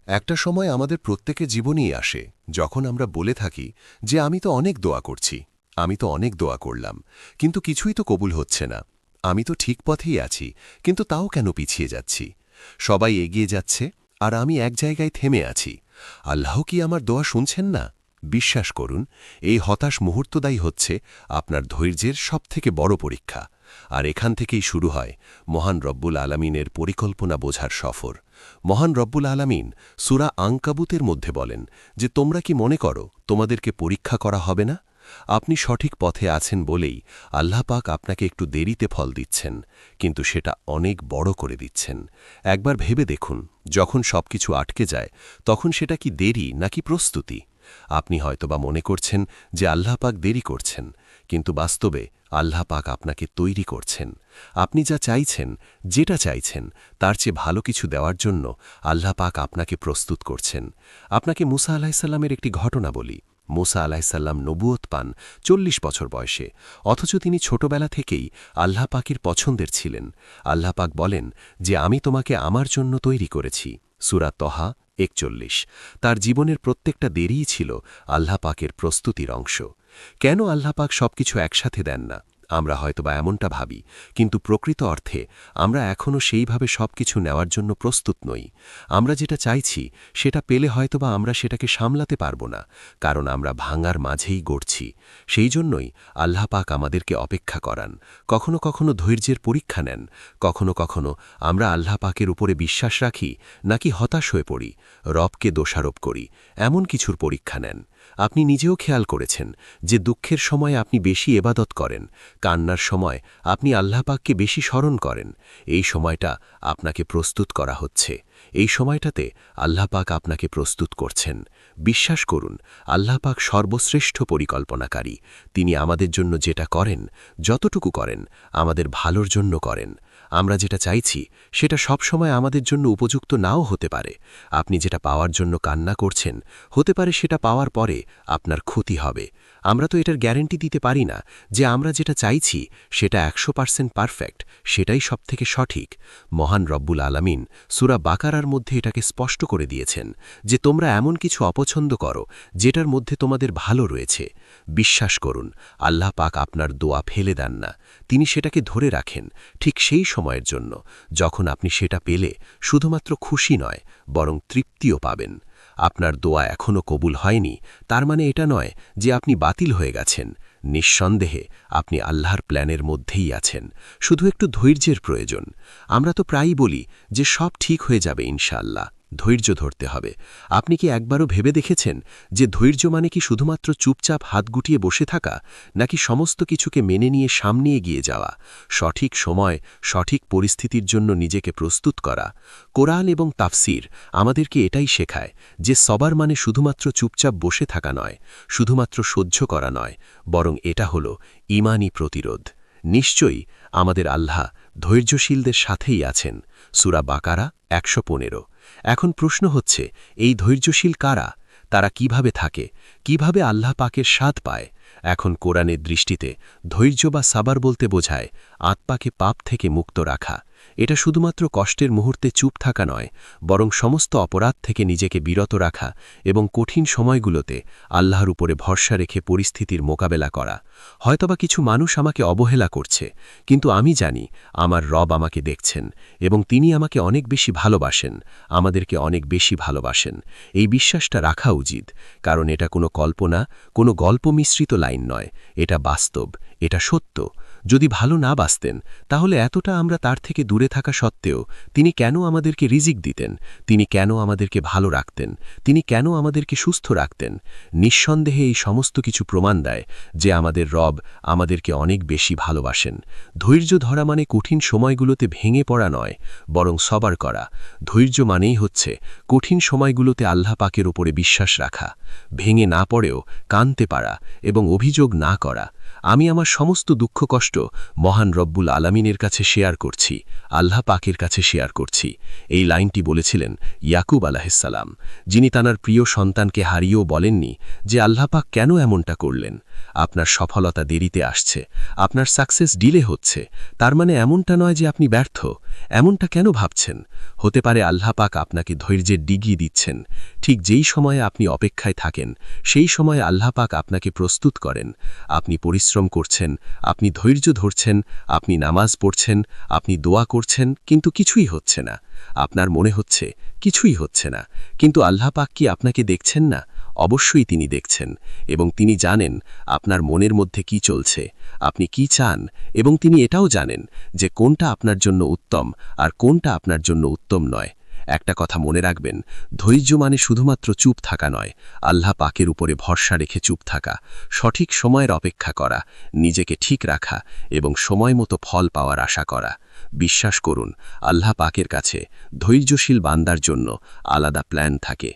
একটা সময় আমাদের প্রত্যেকের জীবনেই আসে যখন আমরা বলে থাকি যে আমি তো অনেক দোয়া করছি, আমি তো অনেক দোয়া করলাম, কিন্তু কিছুই তো কবুল হচ্ছে না। আমি তো ঠিক পথেই আছি, কিন্তু তাও কেন পিছিয়ে যাচ্ছি? সবাই এগিয়ে যাচ্ছে আর আমি এক জায়গায় থেমে আছি। আল্লাহ কি আমার দোয়া শুনছেন না? বিশ্বাস করুন, এই হতাশ মুহূর্তটাই হচ্ছে আপনার ধৈর্যের সবথেকে বড় পরীক্ষা। আর এখান থেকেই শুরু হয় মহান রব্বুল আলামিনের পরিকল্পনা বোঝার সফর। মহান রব্বুল আলামিন সূরা আনকাবুতের মধ্যে বলেন যে তোমরা কি মনে করো তোমাদেরকে পরীক্ষা করা হবে না? আপনি সঠিক পথে আছেন বলেই আল্লাহ পাক আপনাকে একটু দেরিতে ফল দিচ্ছেন, কিন্তু সেটা অনেক বড় করে দিচ্ছেন। একবার ভেবে দেখুন, যখন সবকিছু আটকে যায় তখন সেটা কি দেরি নাকি প্রস্তুতি? আপনি হয়তোবা মনে করছেন যে আল্লাহ পাক দেরি করছেন, কিন্তু বাস্তবে আল্লাহ পাক আপনাকে তৈরি করছেন। আপনি যা চাইছেন, যেটা চাইছেন, তার চেয়ে ভালো কিছু দেওয়ার জন্য আল্লাহ পাক আপনাকে প্রস্তুত করছেন। আপনাকে মুসা আলাহিসাল্লামের একটি ঘটনা বলি। মুসা আলাহিসাল্লাম নবুয়ত পান ৪০ বছর বয়সে, অথচ তিনি ছোটবেলা থেকেই আল্লাহ পাকের পছন্দের ছিলেন। আল্লাহ পাক বলেন যে আমি তোমাকে আমার জন্য তৈরি করেছি। সূরা তহা ৪১। তার জীবনের প্রত্যেকটা দেরিই ছিল আল্লাহ পাকের প্রস্তুতির অংশ। কেন আল্লাহ পাক সবকিছু একসাথে দেন না? আমরা হয়তোবা এমনটা ভাবি, কিন্তু প্রকৃত অর্থে আমরা এখনও সেইভাবে সবকিছু নেওয়ার জন্য প্রস্তুত নই। আমরা যেটা চাইছি সেটা পেলে হয়তোবা আমরা সেটাকে সামলাতে পারব না, কারণ আমরা ভাঙার মাঝেই গড়ছি। সেই জন্যই আল্লাহ পাক আমাদেরকে অপেক্ষা করান, কখনো কখনো ধৈর্যের পরীক্ষা নেন, কখনো কখনো আমরা আল্লাহ পাকের উপরে বিশ্বাস রাখি নাকি হতাশ হয়ে পড়ি, রবকে দোষারোপ করি, এমন কিছুর পরীক্ষা নেন। আপনি নিজেও খেয়াল করেছেন যে দুঃখের সময় আপনি বেশি এবাদত করেন, কান্নার সময় আপনি আল্লাহ পাককে বেশি স্মরণ করেন। এই সময়টা আপনাকে প্রস্তুত করা হচ্ছে। এই সময়টাতে আল্লাহ পাক আপনাকে প্রস্তুত করছেন। বিশ্বাস করুন, আল্লাহ পাক সর্বশ্রেষ্ঠ পরিকল্পনাকারী। তিনি আমাদের জন্য যেটা করেন, যতটুকু করেন, আমাদের ভালোর জন্য করেন। আমরা যেটা চাইছি সেটা সবসময় আমাদের জন্য উপযুক্ত নাও হতে পারে। আপনি যেটা পাওয়ার জন্য কান্না করছেন, হতে পারে সেটা পাওয়ার পরে আপনার ক্ষতি হবে। আমরা তো এটার গ্যারান্টি দিতে পারি না যে আমরা যেটা চাইছি সেটা ১০০% পারফেক্ট, সেটাই সবথেকে সঠিক। মহান রব্বুল আলামিন সূরা বাকারার মধ্যে এটাকে স্পষ্ট করে দিয়েছেন যে তোমরা এমন কিছু অপছন্দ করো যেটার মধ্যে তোমাদের ভালো রয়েছে। বিশ্বাস করুন, আল্লাহ পাক আপনার দোয়া ফেলে দেন না, তিনি সেটাকে ধরে রাখেন ঠিক সেই সময়ের জন্য যখন আপনি সেটা পেলে শুধুমাত্র খুশি নয়, বরং তৃপ্তিও পাবেন। আপনার দোয়া এখনও কবুল হয়নি, তার মানে এটা নয় যে আপনি বাতিল হয়ে গেছেন। নিঃসন্দেহে আপনি আল্লাহর প্ল্যানের মধ্যেই আছেন, শুধু একটু ধৈর্যের প্রয়োজন। আমরা তো প্রায়ই বলি যে সব ঠিক হয়ে যাবে ইনশাআল্লাহ, ধৈর্য ধরতে হবে। আপনি কি একবারও ভেবে দেখেছেন যে ধৈর্য মানে কি শুধুমাত্র চুপচাপ হাত গুটিয়ে বসে থাকা, নাকি সমস্ত কিছুকে মেনে নিয়ে সামনে এগিয়ে যাওয়া, সঠিক সময় সঠিক পরিস্থিতির জন্য নিজেকে প্রস্তুত করা? কোরআন এবং তাফসির আমাদেরকে এটাই শেখায় যে সবার মানে শুধুমাত্র চুপচাপ বসে থাকা নয়, শুধুমাত্র সহ্য করা নয়, বরং এটা হলো ঈমানী প্রতিরোধ। নিশ্চয়ই আমাদের আল্লাহ ধৈর্যশীলদের সাথেই আছেন। সূরা বাকারা ১১৫। এখন প্রশ্ন হচ্ছে, এই ধৈর্যশীল কারা? তারা কিভাবে থাকে, কিভাবে আল্লাহ পাকের স্বাদ পায়? এখন কোরআনের দৃষ্টিতে ধৈর্য বা সাবার বলতে বোঝায় আত্মাকে পাপ থেকে মুক্ত রাখা। এটা শুধুমাত্র কষ্টের মুহূর্তে চুপ থাকা নয়, বরং সমস্ত অপরাধ থেকে নিজেকে বিরত রাখা এবং কঠিন সময়গুলোতে আল্লাহর উপরে ভরসা রেখে পরিস্থিতির মোকাবেলা করা। হয়তোবা কিছু মানুষ আমাকে অবহেলা করছে, কিন্তু আমি জানি আমার রব আমাকে দেখছেন এবং তিনি আমাকে অনেক বেশি ভালোবাসেন, আমাদেরকে অনেক বেশি ভালোবাসেন। এই বিশ্বাসটা রাখা উচিত, কারণ এটা কোনো কল্পনা, কোনো গল্প মিশ্রিত লাইন নয়, এটা বাস্তব, এটা সত্য। যদি ভালো না বাসতেন, তাহলে এতটা আমরা তার থেকে দূরে থাকা সত্ত্বেও তিনি কেন আমাদেরকে রিজিক দিতেন? তিনি কেন আমাদেরকে ভালো রাখতেন? তিনি কেন আমাদেরকে সুস্থ রাখতেন? নিঃসন্দেহে এই সমস্ত কিছু প্রমাণ দেয় যে আমাদের রব আমাদেরকে অনেক বেশি ভালোবাসেন। ধৈর্য ধরা মানে কঠিন সময়গুলোতে ভেঙে পড়া নয়, বরং সবার করা। ধৈর্য মানেই হচ্ছে কঠিন সময়গুলোতে আল্লাহ পাকের উপরে বিশ্বাস রাখা, ভেঙে না পড়েও কাঁদতে পারা এবং অভিযোগ না করা। আমি আমার সমস্ত দুঃখ কষ্ট মহান রব্বুল আলামিনের কাছে শেয়ার করছি, আল্লাহ পাকের কাছে শেয়ার করছি। এই লাইনটি বলেছিলেন ইয়াকুব আলাইহিসসালাম, যিনি তাঁর প্রিয় সন্তানকে হারিয়েও বলেননি যে আল্লাহ পাক কেন এমনটা করলেন। আপনার সফলতা দেরিতে আসছে, আপনার সাকসেস ডিলে হচ্ছে, তার মানে এমনটা নয় যে আপনি ব্যর্থ। এমনটা কেন ভাবছেন? হতে পারে আল্লাহ পাক আপনাকে ধৈর্যের ডিগ্রি দিচ্ছেন। ঠিক যেই সময়ে আপনি অপেক্ষায় থাকেন, সেই সময়ে আল্লাহ পাক আপনাকে প্রস্তুত করেন। আপনি পরিশ্রম করছেন, আপনি ধৈর্য ধরছেন, আপনি নামাজ পড়ছেন, আপনি দোয়া করছেন, কিন্তু কিছুই হচ্ছে না। আপনার মনে হচ্ছে কিছুই হচ্ছে না, কিন্তু আল্লাহ পাক কি আপনাকে দেখছেন না? অবশ্যই তিনি দেখছেন, এবং তিনি জানেন আপনার মনের মধ্যে কি চলছে, আপনি কি চান, এবং তিনি এটাও জানেন যে কোনটা আপনার জন্য উত্তম আর কোনটা আপনার জন্য উত্তম নয়। একটা কথা মনে রাখবেন, ধৈর্য মানে শুধুমাত্র চুপ থাকা নয়, আল্লাহ পাকের উপরে ভরসা রেখে চুপ থাকা, সঠিক সময়ের অপেক্ষা করা, নিজেকে ঠিক রাখা এবং সময় মতো ফল পাওয়ার আশা করা। বিশ্বাস করুন, আল্লাহ পাকের কাছে ধৈর্যশীল বান্দার জন্য আলাদা প্ল্যান থাকে।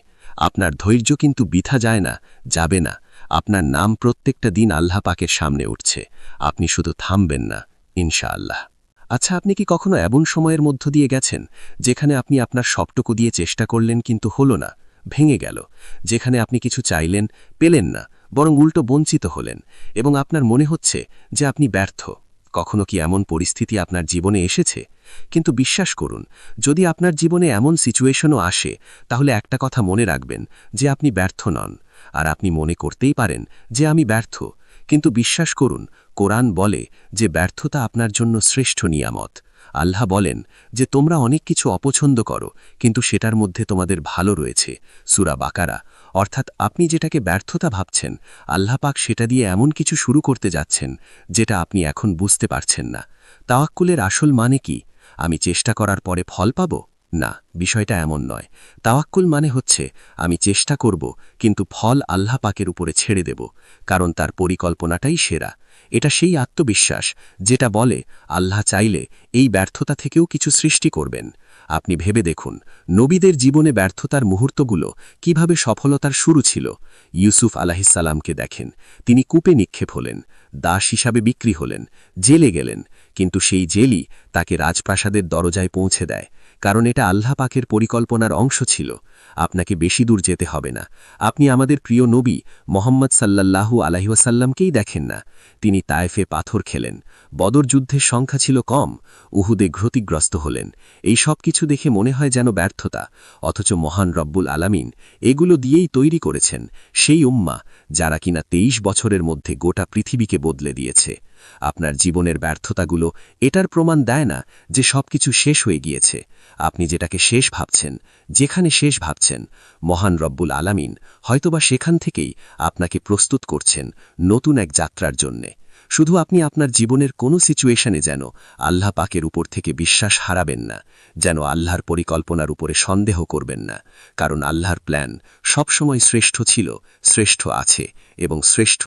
আপনার ধৈর্য কিন্তু বৃথা যায় না, যাবে না। আপনার নাম প্রত্যেকটা দিন আল্লাহ পাকের সামনে উঠছে। আপনি শুধু থামবেন না, ইনশাআল্লাহ। আচ্ছা, আপনি কি কখনো এমন সময়ের মধ্য দিয়ে গেছেন যেখানে আপনি আপনার সবটুকু দিয়ে চেষ্টা করলেন কিন্তু হলো না, ভেঙে গেল? যেখানে আপনি কিছু চাইলেন, পেলেন না, বরং উল্টো বঞ্চিত হলেন, এবং আপনার মনে হচ্ছে যে আপনি ব্যর্থ? কখনো কি এমন পরিস্থিতি আপনার জীবনে এসেছে? কিন্তু বিশ্বাস করুন, যদি আপনার জীবনে এমন সিচুয়েশনও আসে, তাহলে একটা কথা মনে রাখবেন যে আপনি ব্যর্থ নন। আর আপনি মনে করতেই পারেন যে আমি ব্যর্থ, কিন্তু বিশ্বাস করুন, কোরআন বলে যে ব্যর্থতা আপনার জন্য শ্রেষ্ঠ নিয়ামত। আল্লাহ বলেন যে তোমরা অনেক কিছু অপছন্দ করো, কিন্তু সেটার মধ্যে তোমাদের ভালো রয়েছে। সূরা বাকারা। অর্থাৎ আপনি যেটাকে ব্যর্থতা ভাবছেন, আল্লাহ পাক সেটা দিয়ে এমন কিছু শুরু করতে যাচ্ছেন যেটা আপনি এখন বুঝতে পারছেন না। তাওয়াক্কুলের আসল মানে কি? আমি চেষ্টা করার পরে ফল পাব? না, বিষয়টা এমন নয়। তাওয়াক্কুল মানে হচ্ছে আমি চেষ্টা করব, কিন্তু ফল আল্লাহ পাকের উপরে ছেড়ে দেব, কারণ তার পরিকল্পনাটাই সেরা। এটা সেই আত্মবিশ্বাস যেটা বলে আল্লাহ চাইলে এই ব্যর্থতা থেকেও কিছু সৃষ্টি করবেন। আপনি ভেবে দেখুন, নবীদের জীবনে ব্যর্থতার মুহূর্তগুলো কিভাবে সফলতার শুরু ছিল। ইউসুফ আলাহিসাল্লামকে দেখেন, তিনি কূপে নিক্ষেপ হলেন, দাস হিসাবে বিক্রি হলেন, জেলে গেলেন, কিন্তু সেই জেলই তাকে রাজপ্রাসাদের দরজায় পৌঁছে দেয়, কারণ এটা আল্লাহ পাকের পরিকল্পনার অংশ ছিল। আপনাকে বেশি দূর যেতে হবে না। আপনি আমাদের প্রিয় নবী মোহাম্মদ সাল্লাল্লাহু আলাইহি ওয়াসাল্লামকেই দেখেন না। তিনি তায়েফে পাথর খেলেন, বদর যুদ্ধের সংখ্যা ছিল কম, উহুদে ক্ষতিগ্রস্ত হলেন। এই সব কিছু দেখে মনে হয় যেন ব্যর্থতা, অথচ মহান রব্বুল আলামিন এগুলো দিয়েই তৈরি করেছেন সেই উম্মাহ যারা কিনা 23 বছরের মধ্যে গোটা পৃথিবীকে বদলে দিয়েছে। আপনার জীবনের ব্যর্থতাগুলো এটার প্রমাণ দেয় না যে সবকিছু শেষ হয়ে গিয়েছে। আপনি যেটাকে শেষ ভাবছেন, যেখানে শেষ ভাবছেন, মহান রব্বুল আলামিন হয়তোবা সেখান থেকেই আপনাকে প্রস্তুত করছেন নতুন এক যাত্রার জন্যে। শুধু আপনি আপনার জীবনের কোনো সিচুয়েশনে যেন আল্লাহ পাকের উপর থেকে বিশ্বাস হারাবেন না, যেন আল্লাহর পরিকল্পনার উপরে সন্দেহ করবেন না, কারণ আল্লাহর প্ল্যান সবসময় শ্রেষ্ঠ ছিল, শ্রেষ্ঠ আছে এবং শ্রেষ্ঠ